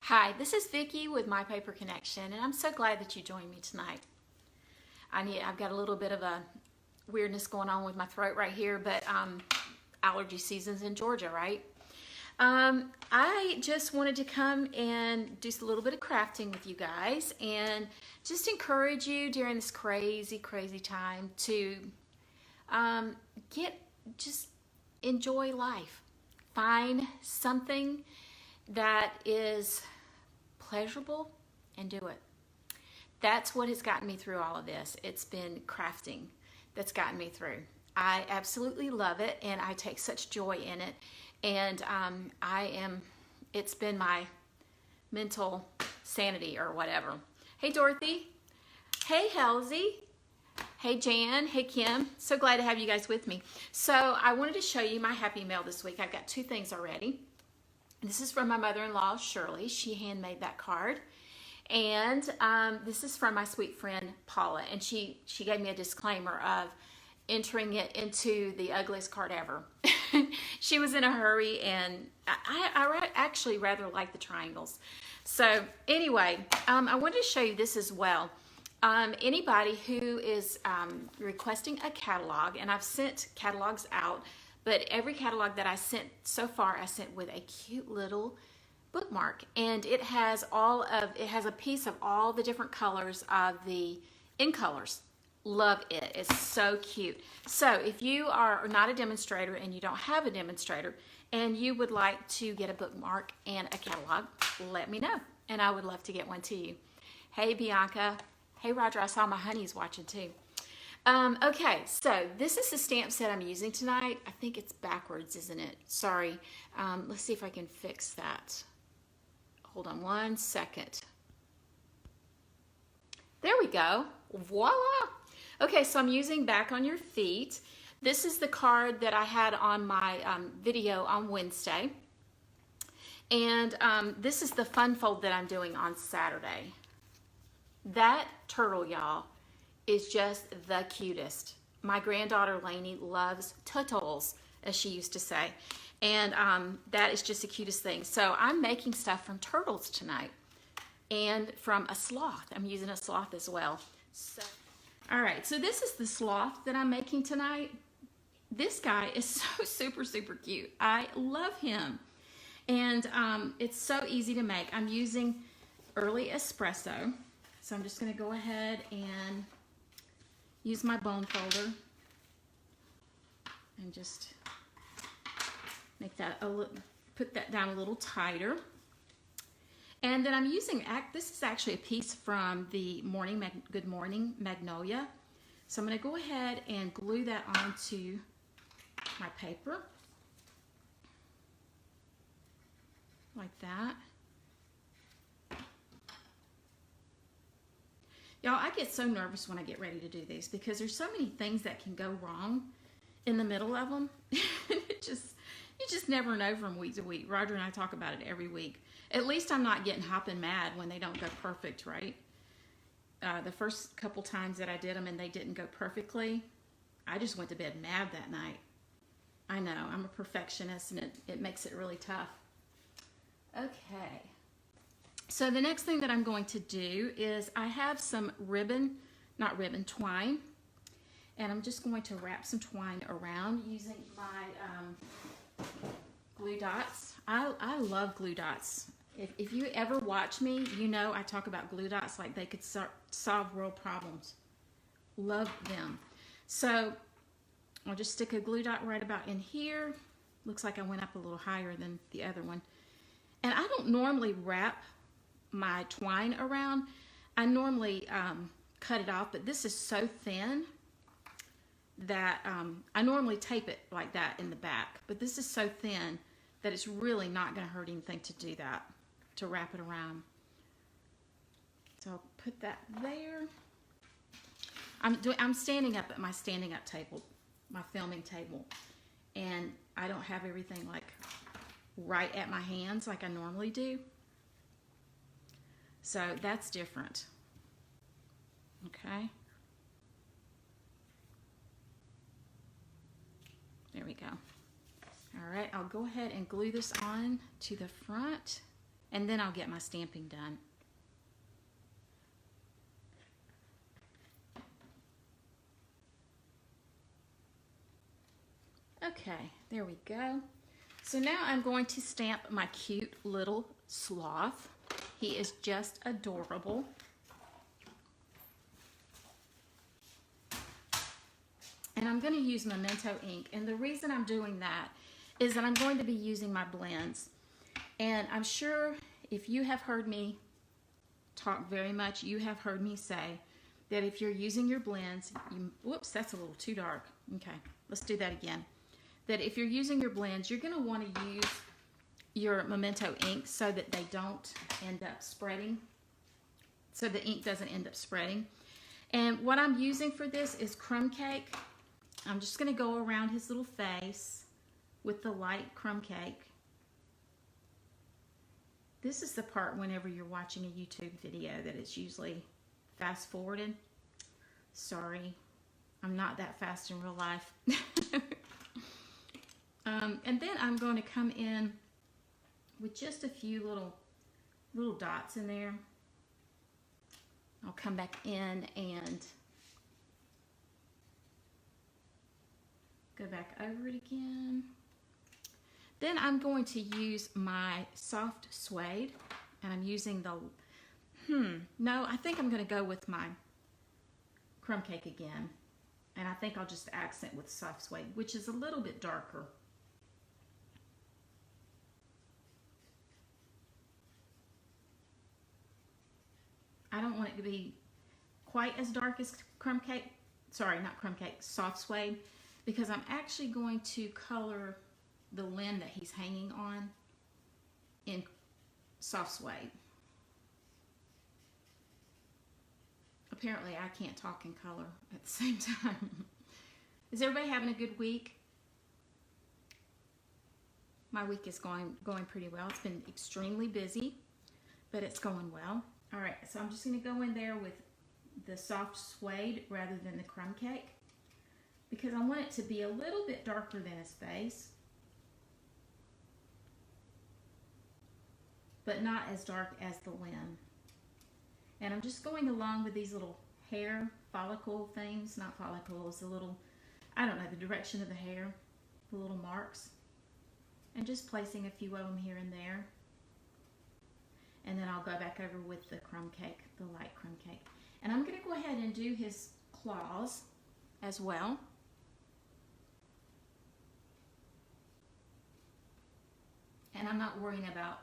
Hi, this is Vicki with My Paper Connection, and I'm so glad that you joined me tonight. I've got a little bit of a weirdness going on with my throat right here, but allergy season's in Georgia, right? I just wanted to come and do a little bit of crafting with you guys and just encourage you during this crazy, crazy time to just enjoy life. Find something that is pleasurable and do it. That's what has gotten me through all of this. It's been crafting that's gotten me through. I absolutely love it, and I take such joy in it. And it's been my mental sanity or whatever. Hey, Dorothy. Hey, Halsey. Hey, Jan. Hey, Kim. So glad to have you guys with me. So I wanted to show you my happy mail this week. I've got two things already. This is from my mother-in-law, Shirley. She handmade that card. And this is from my sweet friend, Paula. And she gave me a disclaimer of entering it into the ugliest card ever. She was in a hurry, and I actually rather like the triangles. So anyway, I wanted to show you this as well. Anybody who is requesting a catalog, and I've sent catalogs out, but every catalog that I sent so far, I sent with a cute little bookmark, and it has a piece of all the different colors of the in colors. Love it. It's so cute. So if you are not a demonstrator and you don't have a demonstrator and you would like to get a bookmark and a catalog, let me know, and I would love to get one to you. Hey, Bianca. Hey, Roger. I saw my honey's watching too. Okay, so this is the stamp set I'm using tonight. I think it's backwards, isn't it? Sorry. Let's see if I can fix that. Hold on one second. There we go. Voila. Okay, so I'm using Back on Your Feet. This is the card that I had on my video on Wednesday. And this is the fun fold that I'm doing on Saturday. That turtle, y'all, is just the cutest. My granddaughter Lainey loves turtles, as she used to say. And that is just the cutest thing. So I'm making stuff from turtles tonight and from a sloth. I'm using a sloth as well. So, all right, so this is the sloth that I'm making tonight. This guy is so super, super cute. I love him. And it's so easy to make. I'm using early espresso. So I'm just gonna go ahead and use my bone folder and just make that put that down a little tighter. And then I'm using, this is actually a piece from the Good Morning Magnolia. So I'm going to go ahead and glue that onto my paper. Like that. Y'all, I get so nervous when I get ready to do these because there's so many things that can go wrong in the middle of them. You just never know from week to week. Roger and I talk about it every week. At least I'm not getting hopping mad when they don't go perfect, right? The first couple times that I did them and they didn't go perfectly, I just went to bed mad that night. I know, I'm a perfectionist and it makes it really tough. Okay. So the next thing that I'm going to do is I have some twine. And I'm just going to wrap some twine around using my glue dots. I love glue dots. If you ever watch me, you know I talk about glue dots like they could solve world problems. Love them. So I'll just stick a glue dot right about in here. Looks like I went up a little higher than the other one. And I don't normally wrap my twine around. I normally cut it off, but this is so thin that I normally tape it like that in the back, but this is so thin that it's really not going to hurt anything to do that, to wrap it around. So I'll put that there. I'm standing up at my standing up table, my filming table, and I don't have everything like right at my hands like I normally do. So that's different. Okay. There we go. All right, I'll go ahead and glue this on to the front. and then I'll get my stamping done. Okay, there we go. So now I'm going to stamp my cute little sloth. He is just adorable. And I'm going to use Memento ink. And the reason I'm doing that is that I'm going to be using my blends. And I'm sure if you have heard me talk very much, you have heard me say that if you're using your blends, whoops, that's a little too dark. Okay, let's do that again. That if you're using your blends, you're going to want to use your Memento ink so that they don't end up spreading, so the ink doesn't end up spreading. And what I'm using for this is crumb cake. I'm just going to go around his little face with the light crumb cake. This is the part whenever you're watching a YouTube video that it's usually fast forwarded. Sorry, I'm not that fast in real life. And then I'm going to come in with just a few little dots in there. I'll come back in and go back over it again. Then I'm going to use my soft suede, and I'm using the, no, I think I'm going to go with my crumb cake again. And I think I'll just accent with soft suede, which is a little bit darker. I don't want it to be quite as dark as crumb cake, sorry, not crumb cake, soft suede, because I'm actually going to color the limb that he's hanging on in soft suede. Apparently I can't talk in color at the same time. Is everybody having a good week? My week is going pretty well. It's been extremely busy, but it's going well. All right, so I'm just going to go in there with the soft suede rather than the crumb cake because I want it to be a little bit darker than his face, but not as dark as the limb. And I'm just going along with these little hair follicle things, not follicles, the little, I don't know, the direction of the hair, the little marks, and just placing a few of them here and there. And then I'll go back over with the crumb cake, the light crumb cake. And I'm going to go ahead and do his claws as well. And I'm not worrying about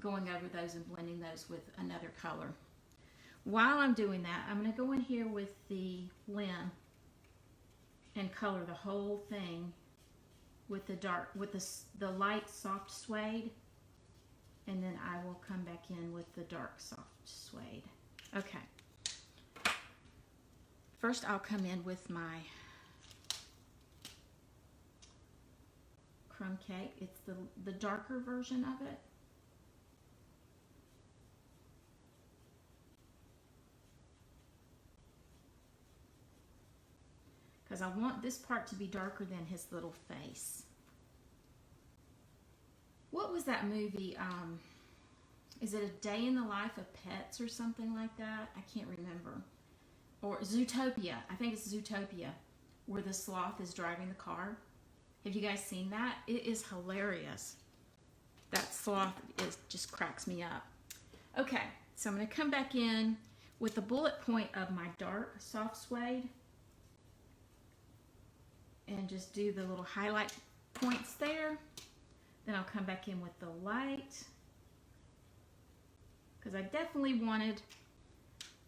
going over those and blending those with another color. While I'm doing that, I'm going to go in here with the limb and color the whole thing with the dark, with the light soft suede. And then I will come back in with the dark soft suede. Okay. First I'll come in with my crumb cake. It's the darker version of it. Because I want this part to be darker than his little face. What was that movie? Is it A Day in the Life of Pets or something like that? I can't remember. Or Zootopia. I think it's Zootopia, where the sloth is driving the car. Have you guys seen that? It is hilarious. That sloth just cracks me up. Okay, so I'm going to come back in with the bullet point of my dark soft suede and just do the little highlight points there. Then I'll come back in with the light because I definitely wanted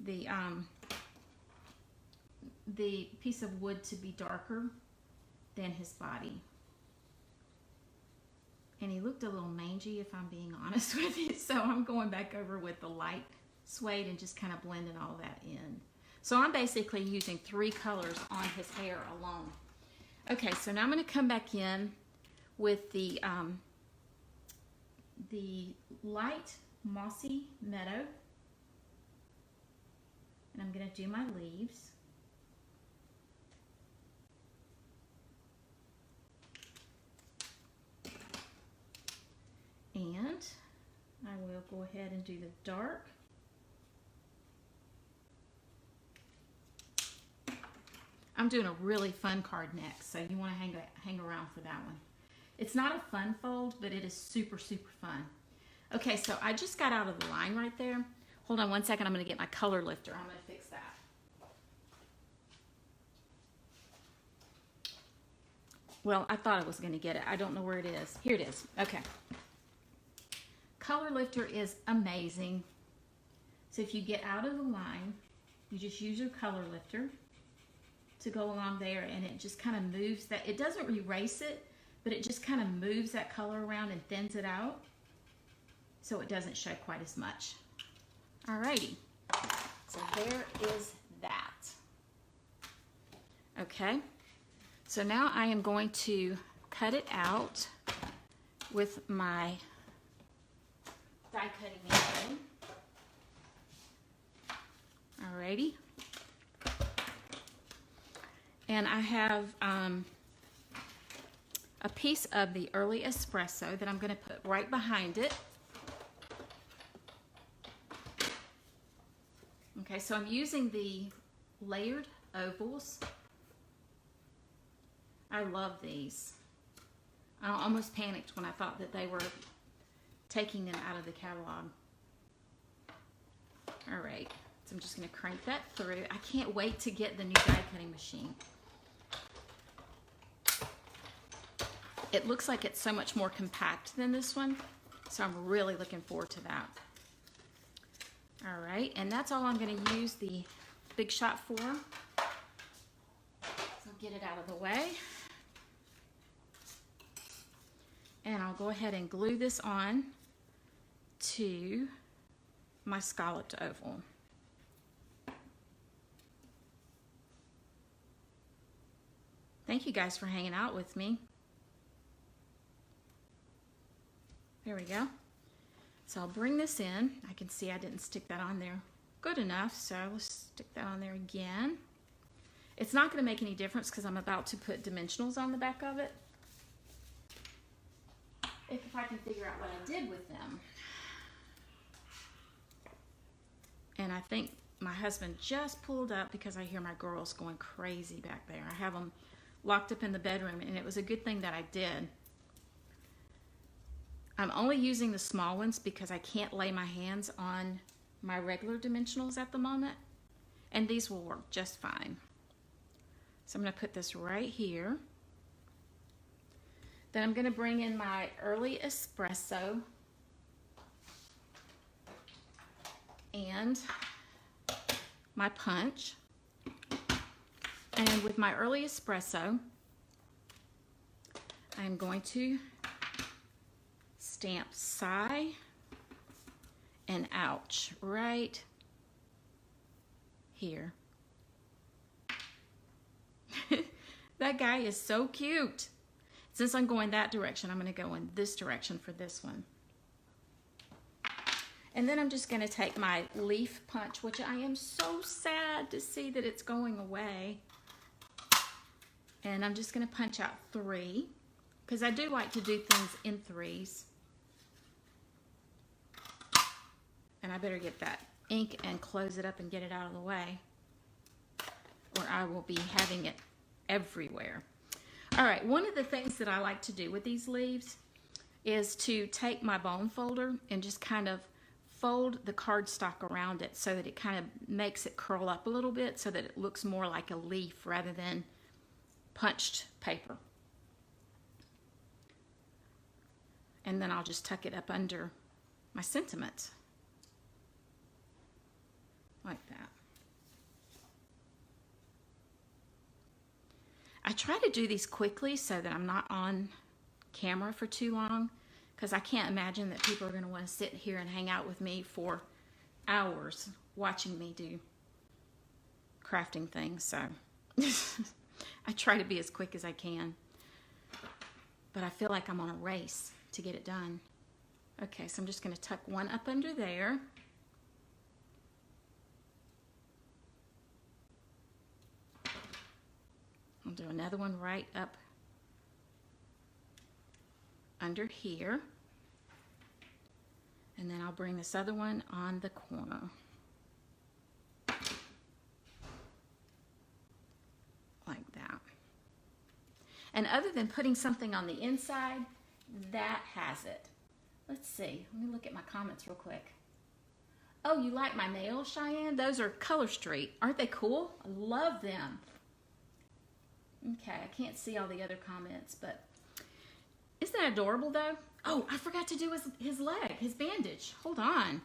the piece of wood to be darker than his body. And he looked a little mangy, if I'm being honest with you. So I'm going back over with the light suede and just kind of blending all that in. So I'm basically using 3 colors on his hair alone. Okay, so now I'm going to come back in with the light Mossy Meadow. And I'm going to do my leaves. And I will go ahead and do the dark. I'm doing a really fun card next, so you want to hang around for that one. It's not a fun fold, but it is super, super fun. Okay, so I just got out of the line right there. Hold on one second, I'm going to get my color lifter. I'm going to fix that. Well, I thought I was going to get it. I don't know where it is. Here it is. Okay. Color lifter is amazing. So if you get out of the line, you just use your color lifter to go along there, and it just kind of moves that. It doesn't erase it, but it just kind of moves that color around and thins it out so it doesn't show quite as much. Alrighty, so there is that. Okay, so now I am going to cut it out with my die cutting machine. Alrighty. And I have a piece of the early espresso that I'm going to put right behind it. Okay, so I'm using the layered ovals. I love these. I almost panicked when I thought that they were taking them out of the catalog. All right, so I'm just going to crank that through. I can't wait to get the new die cutting machine. It looks like it's so much more compact than this one, so I'm really looking forward to that. All right, and that's all I'm going to use the Big Shot for. So I'll get it out of the way. And I'll go ahead and glue this on to my scalloped oval. Thank you guys for hanging out with me. There we go. So I'll bring this in. I can see I didn't stick that on there good enough, so let's stick that on there again. It's not going to make any difference because I'm about to put dimensionals on the back of it. If I can figure out what I did with them. And I think my husband just pulled up because I hear my girls going crazy back there. I have them locked up in the bedroom, and it was a good thing that I did. I'm only using the small ones because I can't lay my hands on my regular dimensionals at the moment, and these will work just fine. So I'm going to put this right here. Then I'm going to bring in my early espresso and my punch. And with my early espresso, I'm going to stamp sigh and ouch right here. That guy is so cute. Since I'm going that direction, I'm going to go in this direction for this one. And then I'm just going to take my leaf punch, which I am so sad to see that it's going away. And I'm just going to punch out 3, because I do like to do things in 3s. And I better get that ink and close it up and get it out of the way, or I will be having it everywhere. All right, one of the things that I like to do with these leaves is to take my bone folder and just kind of fold the cardstock around it so that it kind of makes it curl up a little bit so that it looks more like a leaf rather than punched paper. And then I'll just tuck it up under my sentiments like that. I try to do these quickly so that I'm not on camera for too long, because I can't imagine that people are going to want to sit here and hang out with me for hours watching me do crafting things. So I try to be as quick as I can, but I feel like I'm on a race to get it done. Okay, so I'm just going to tuck one up under there. I'll do another one right up under here. And then I'll bring this other one on the corner. Like that. And other than putting something on the inside, that has it. Let's see. Let me look at my comments real quick. Oh, you like my nails, Cheyenne? Those are Color Street. Aren't they cool? I love them. Okay, I can't see all the other comments, but isn't that adorable though? Oh, I forgot to do his leg, his bandage. Hold on.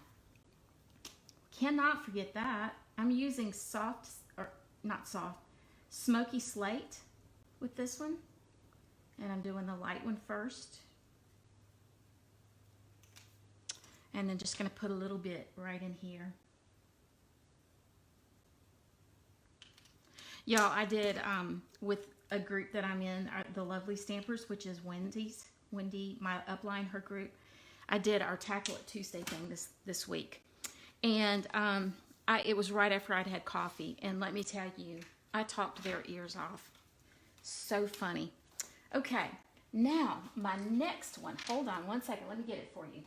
Cannot forget that. I'm using smoky slate with this one. And I'm doing the light one first. And then just gonna put a little bit right in here. Y'all, I did with a group that I'm in, the Lovely Stampers, which is Wendy, my upline, her group. I did our Tackle It Tuesday thing this week. And it was right after I'd had coffee. And let me tell you, I talked their ears off. So funny. Okay, now my next one. Hold on one second. Let me get it for you.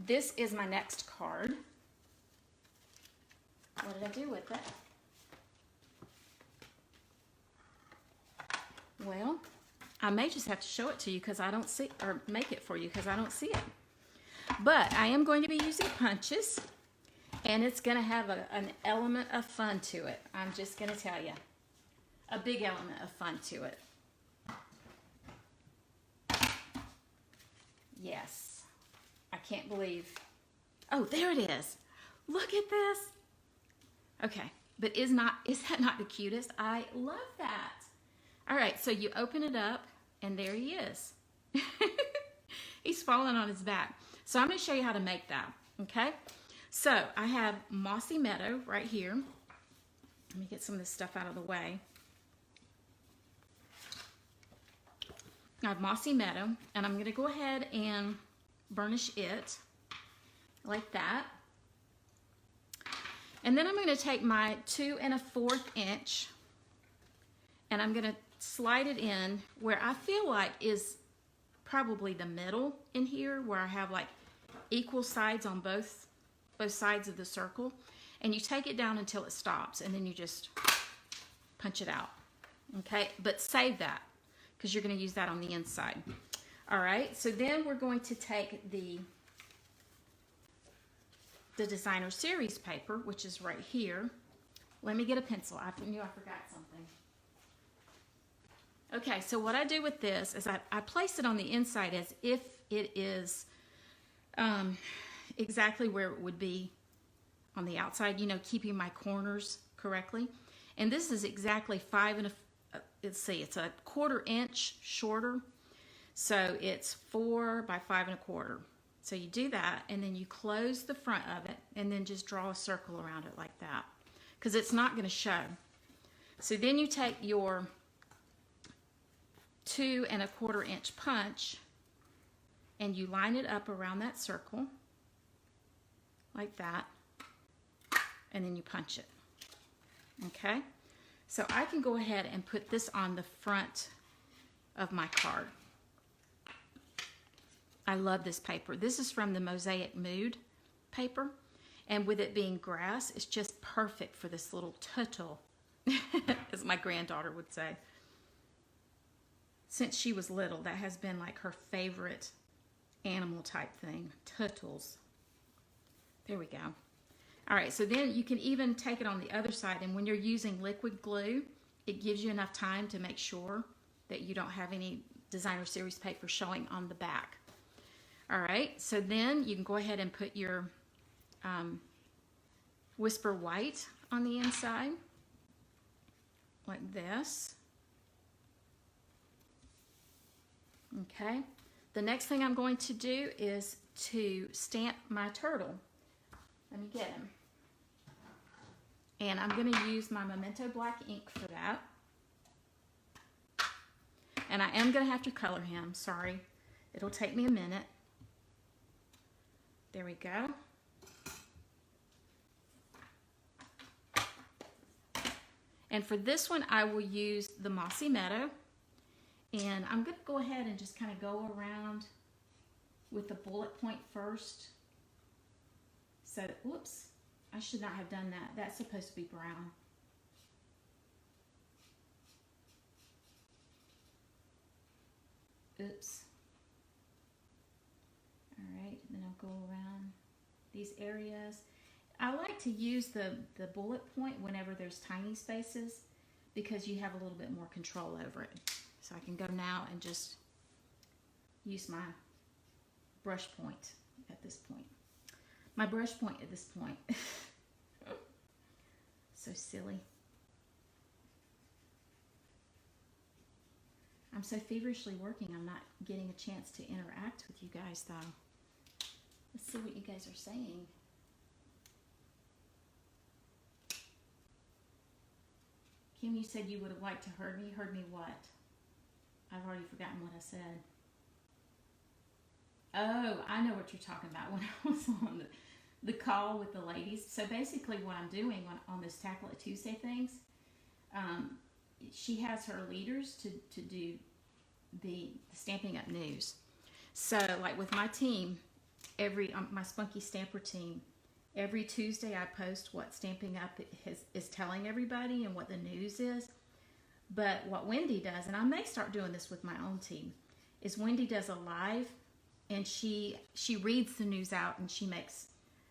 This is my next card. What did I do with it? Well, I may just have to show it to you because I don't see, or make it for you because I don't see it. But I am going to be using punches, and it's going to have an element of fun to it. I'm just going to tell you. A big element of fun to it. Yes. I can't believe. Oh, there it is. Look at this. Okay, but is that not the cutest? I love that. All right, so you open it up, and there he is. He's falling on his back. So I'm going to show you how to make that, okay? So I have Mossy Meadow right here. Let me get some of this stuff out of the way. I have Mossy Meadow, and I'm going to go ahead and burnish it like that. And then I'm going to take my 2 1/4 inch, and I'm going to slide it in where I feel like is probably the middle in here, where I have like equal sides on both sides of the circle. And you take it down until it stops, and then you just punch it out. Okay, but save that because you're going to use that on the inside. All right, so then we're going to take the designer series paper, which is right here. Let me get a pencil. I knew I forgot something. Okay, so what I do with this is I place it on the inside as if it is exactly where it would be on the outside, you know, keeping my corners correctly. And this is exactly let's see, it's a 1/4 inch shorter. So it's 4 by 5 1/4. So you do that, and then you close the front of it, and then just draw a circle around it like that, because it's not going to show. So then you take your 2 1/4 inch punch, and you line it up around that circle like that, and then you punch it. Okay, so I can go ahead and put this on the front of my card. I love this paper. This is from the Mosaic Mood paper, and with it being grass, it's just perfect for this little turtle, as my granddaughter would say. Since she was little, that has been like her favorite animal type thing, turtles. There we go. All right, so then you can even take it on the other side, and when you're using liquid glue, it gives you enough time to make sure that you don't have any designer series paper showing on the back. All right, so then you can go ahead and put your Whisper White on the inside, like this. Okay, the next thing I'm going to do is to stamp my turtle. Let me get him. And I'm going to use my Memento black ink for that. And I am going to have to color him, sorry. It'll take me a minute. There we go. And for this one, I will use the Mossy Meadow And I'm going to go ahead and just kind of go around with the bullet point first. So, whoops, I should not have done that. That's supposed to be brown. Oops. All right, then I'll go around these areas. I like to use the bullet point whenever there's tiny spaces because you have a little bit more control over it. So I can go now and just use my brush point at this point. My brush point at this point. So silly. I'm so feverishly working, I'm not getting a chance to interact with you guys though. Let's see what you guys are saying. Kim, you said you would have liked to heard me. Heard me what? I've already forgotten what I said. Oh, I know what you're talking about when I was on the call with the ladies. So basically what I'm doing on this Tackle It Tuesday things, she has her leaders to do the Stamping Up news. So like with my team, my Spunky Stamper team, every Tuesday I post what Stamping Up is telling everybody and what the news is. But what Wendy does, and I may start doing this with my own team, is Wendy does a live and she reads the news out and she makes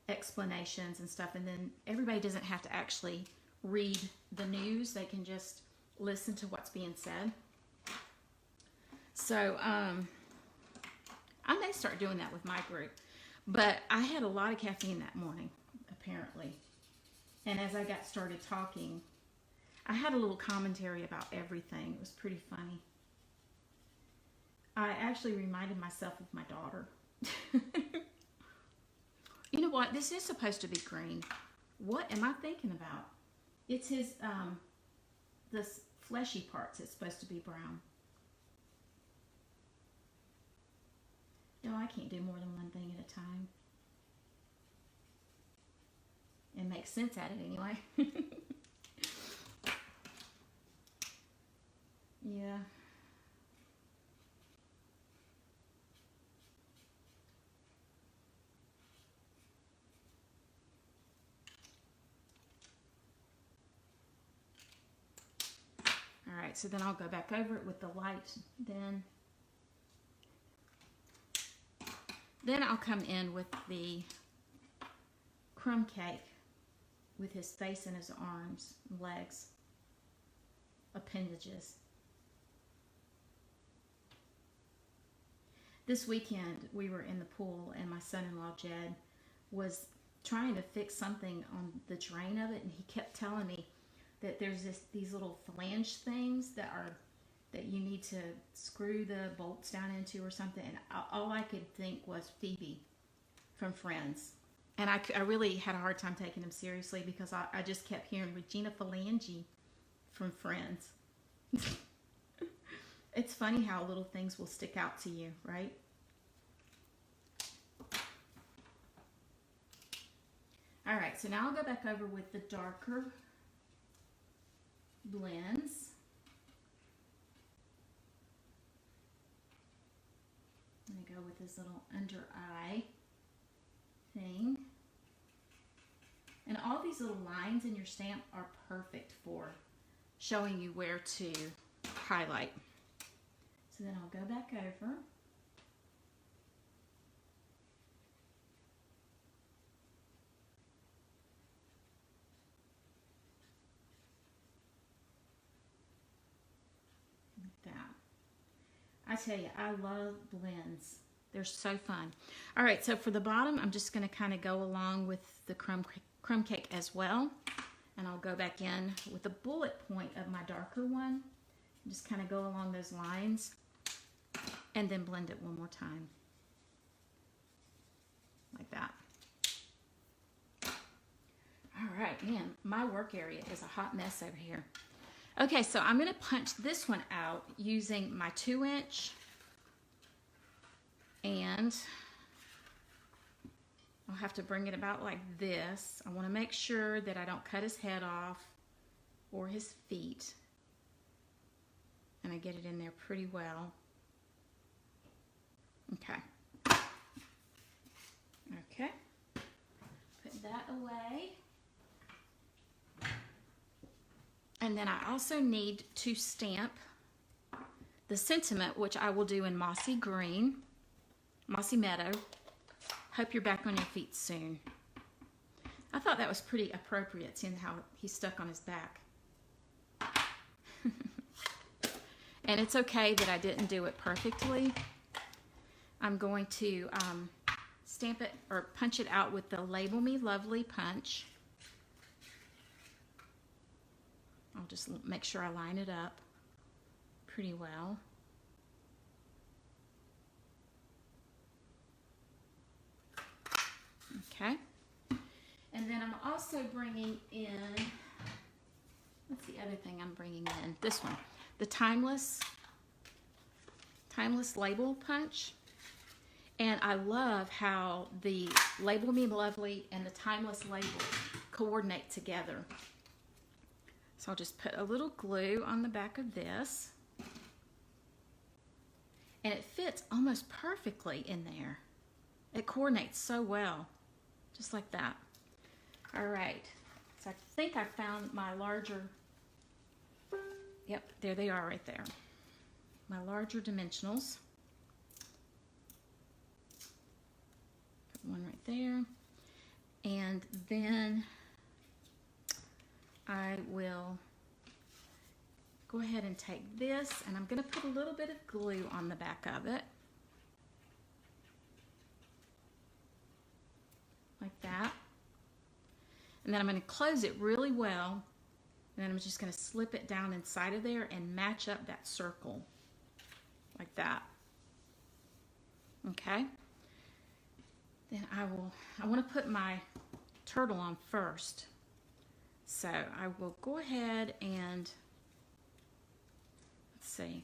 explanations and stuff, and then everybody doesn't have to actually read the news. They can just listen to what's being said. So I may start doing that with my group. But I had a lot of caffeine that morning, apparently. And as I got started talking, I had a little commentary about everything. It was pretty funny. I actually reminded myself of my daughter. You know what? This is supposed to be green. What am I thinking about? It's his, the fleshy parts. It's supposed to be brown. No, I can't do more than one thing at a time. And make sense at it anyway. Yeah. All right, so then I'll go back over it with the light. Then I'll come in with the crumb cake with his face and his arms, legs, appendages. This weekend we were in the pool and my son-in-law Jed was trying to fix something on the drain of it, and he kept telling me that there's these little flange things that you need to screw the bolts down into or something, and all I could think was Phoebe from Friends. And I really had a hard time taking him seriously because I just kept hearing Regina Phalange from Friends. It's funny how little things will stick out to you, right? All right, so now I'll go back over with the darker blends. I'm going to go with this little under eye thing. And all these little lines in your stamp are perfect for showing you where to highlight. So then I'll go back over. Like that. I tell you, I love blends. They're so fun. All right, so for the bottom, I'm just going to kind of go along with the crumb cake as well. And I'll go back in with the bullet point of my darker one. Just kind of go along those lines and then blend it one more time. Like that. All right, man, my work area is a hot mess over here. Okay, so I'm going to punch this one out using my 2-inch, and I'll have to bring it about like this. I want to make sure that I don't cut his head off or his feet. and I get it in there pretty well. Okay. Okay. Put that away. And then I also need to stamp the sentiment, which I will do in Mossy Green, Mossy Meadow. Hope you're back on your feet soon. I thought that was pretty appropriate, seeing how he's stuck on his back. And it's okay that I didn't do it perfectly. I'm going to stamp it or punch it out with the Label Me Lovely punch. I'll just make sure I line it up pretty well. Okay. And then I'm also bringing in, what's the other thing I'm bringing in? This one, the Timeless Label Punch. And I love how the Label Me Lovely and the Timeless label coordinate together. So I'll just put a little glue on the back of this. And it fits almost perfectly in there. It coordinates so well, just like that. All right, so I think I found my larger, yep, there they are right there. My larger dimensionals. Put one right there. And then I will go ahead and take this, and I'm going to put a little bit of glue on the back of it. Like that. And then I'm going to close it really well. And then I'm just going to slip it down inside of there and match up that circle. Like that. Okay. Then I want to put my turtle on first. So I will go ahead and, let's see.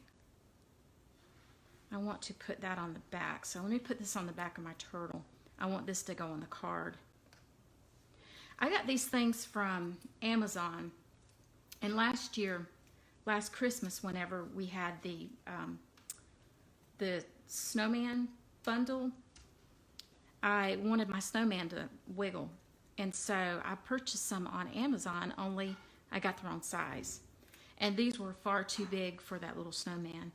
I want to put that on the back. So let me put this on the back of my turtle. I want this to go on the card. I got these things from Amazon, and last Christmas, whenever we had the snowman bundle, I wanted my snowman to wiggle, and so I purchased some on Amazon, only I got the wrong size, and these were far too big for that little snowman.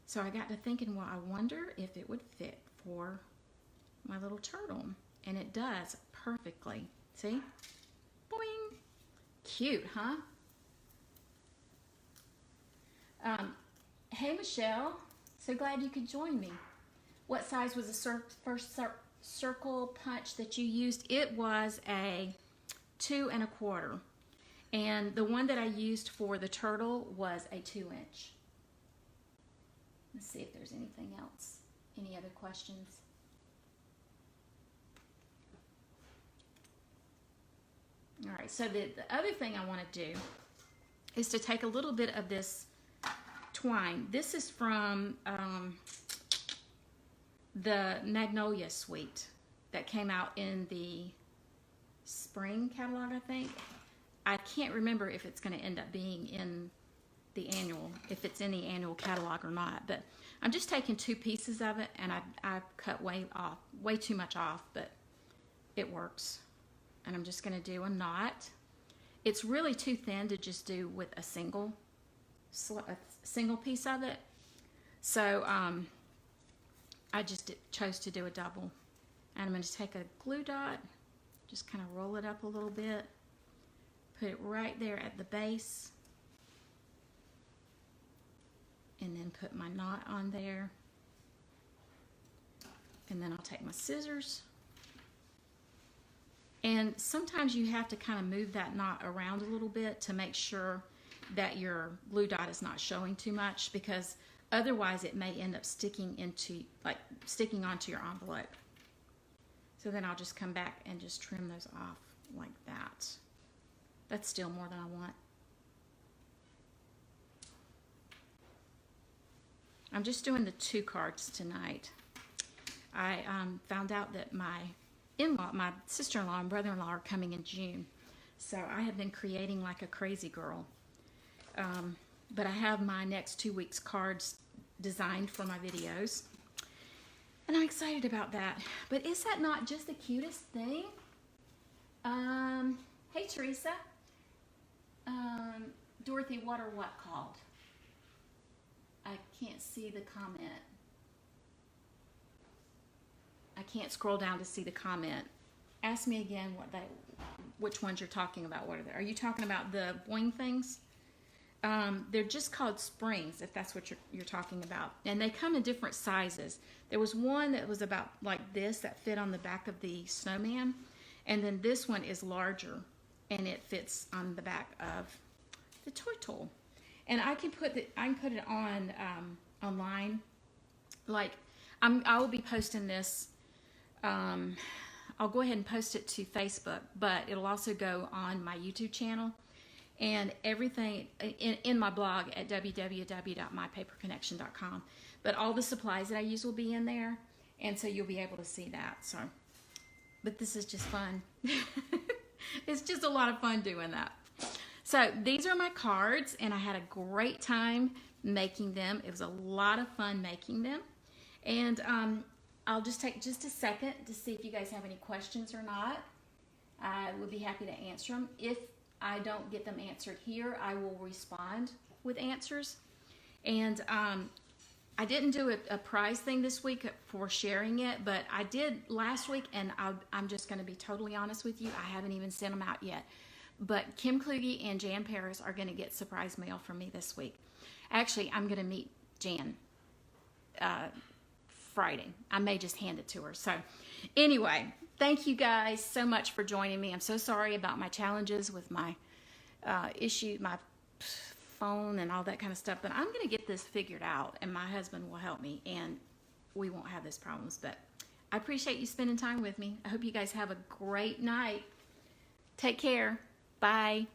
So I got to thinking, well, I wonder if it would fit for my little turtle, and it does perfectly. See? Boing! Cute, huh? Hey, Michelle. So glad you could join me. What size was the first circle punch that you used? It was a 2 1/4. And the one that I used for the turtle was a 2-inch. Let's see if there's anything else. Any other questions? All right, so the other thing I want to do is to take a little bit of this twine. This is from the Magnolia suite that came out in the spring catalog, I think. I can't remember if it's going to end up being in the annual, if it's in the annual catalog or not, but I'm just taking 2 pieces of it, and I cut way too much off, but it works. And I'm just going to do a knot. It's really too thin to just do with a single piece of it. So I just chose to do a double. And I'm going to take a glue dot, just kind of roll it up a little bit, put it right there at the base, and then put my knot on there. And then I'll take my scissors. And sometimes you have to kind of move that knot around a little bit to make sure that your glue dot is not showing too much, because otherwise it may end up sticking onto your envelope. So then I'll just come back and just trim those off like that. That's still more than I want. I'm just doing the 2 cards tonight. I found out that my sister-in-law and brother-in-law are coming in June. So I have been creating like a crazy girl. but I have my next 2 weeks cards designed for my videos. And I'm excited about that. But is that not just the cutest thing? Hey Teresa. Dorothy, what are what called? I can't see the comment. I can't scroll down to see the comment. Ask me again which ones you're talking about. What are they? Are you talking about the boing things? They're just called springs, if that's what you're talking about. And they come in different sizes. There was one that was about like this that fit on the back of the snowman. And then this one is larger and it fits on the back of the toy tool. And I can put it on online. Like I will be posting this. I'll go ahead and post it to Facebook, but it'll also go on my YouTube channel and everything in my blog at www.mypaperconnection.com. But all the supplies that I use will be in there, and so you'll be able to see that. So, but this is just fun. It's just a lot of fun doing that. So these are my cards, and I had a great time making them. It was a lot of fun making them, and I'll just take just a second to see if you guys have any questions or not. I would be happy to answer them. If I don't get them answered here, I will respond with answers. And I didn't do a prize thing this week for sharing it, but I did last week, and I'm just going to be totally honest with you. I haven't even sent them out yet. But Kim Kluge and Jan Paris are going to get surprise mail from me this week. Actually, I'm going to meet Jan Friday. I may just hand it to her. So anyway, thank you guys so much for joining me. I'm so sorry about my challenges with my my phone and all that kind of stuff, but I'm going to get this figured out, and my husband will help me, and we won't have these problems. But I appreciate you spending time with me. I hope you guys have a great night. Take care. Bye.